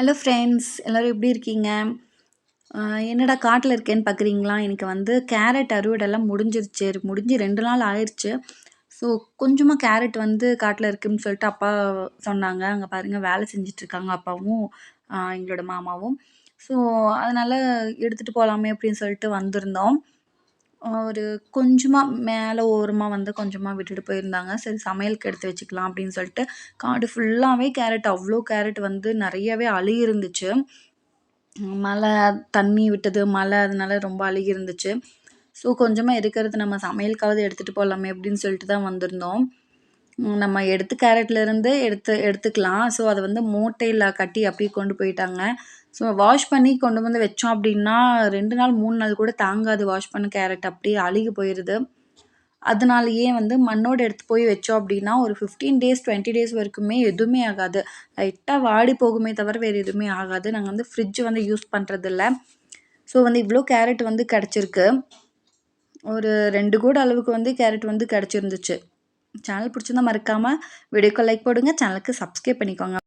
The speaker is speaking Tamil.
ஹலோ ஃப்ரெண்ட்ஸ் எல்லோரும் எப்படி இருக்கீங்க? என்னடா காட்டில் இருக்கேன்னு பார்க்குறீங்களா? எனக்கு வந்து கேரட் அறுவடைலாம் முடிஞ்சிருச்சு. முடிஞ்சு 2 நாள் ஆயிருச்சு. ஸோ கொஞ்சமா கேரட் வந்து காட்டில் இருக்குன்னு சொல்லிட்டு அப்பா சொன்னாங்க. அங்கே பாருங்க வேலை செஞ்சுட்ருக்காங்க அப்பாவும், எங்களோட மாமாவும். ஸோ அதனால எடுத்துகிட்டு போலாமே அப்படின்னு சொல்லிட்டு வந்திருந்தோம். ஒரு கொஞ்சமா மேலே ஓரமா வந்து கொஞ்சமா விட்டுட்டு போயிருந்தாங்க. சரி சமையலுக்கு எடுத்து வச்சுக்கலாம் அப்படின்னு சொல்லிட்டு, காடு ஃபுல்லாவே கேரட் அவ்ளோ கேரட் வந்து நெறையவே அழுகிருந்துச்சு. மழை, தண்ணி விட்டது, மழை அதனால ரொம்ப அழுகிருந்துச்சு. ஸோ கொஞ்சமா இருக்கிறது நம்ம சமையலுக்காவது எடுத்துட்டு போலாமே அப்படின்னு சொல்லிட்டு தான் வந்திருந்தோம். நம்ம எடுத்த கேரட்லேருந்து எடுத்துக்கலாம். ஸோ அத வந்து மூட்டையில கட்டி அப்படியே கொண்டு போயிட்டாங்க. ஸோ வாஷ் பண்ணி கொண்டு வந்து வச்சோம் அப்படின்னா 2 நாள், 3 நாள் கூட தாங்காது வாஷ் பண்ண கேரட் அப்படியே அழுகி போயிருது. அதனாலேயே வந்து மண்ணோட எடுத்து போய் வச்சோம் அப்படின்னா, ஒரு 15 டேஸ், 20 டேஸ் வரைக்குமே எதுவுமே ஆகாது. லைட்டா வாடி போகுமே தவிர வேறு எதுவுமே ஆகாது. நாங்க வந்து ஃப்ரிட்ஜ் வந்து யூஸ் பண்றதில்ல. ஸோ வந்து இவ்ளோ கேரட் வந்து கெடைச்சிருக்கு. ஒரு 2 கூடை அளவுக்கு வந்து கேரட் வந்து கெடைச்சிருந்துச்சு. சேனல் பிடிச்சிருந்தா மறக்காம வீடியோக்கு லைக் போடுங்க. சேனலுக்கு சப்ஸ்கிரைப் பண்ணிக்கோங்க.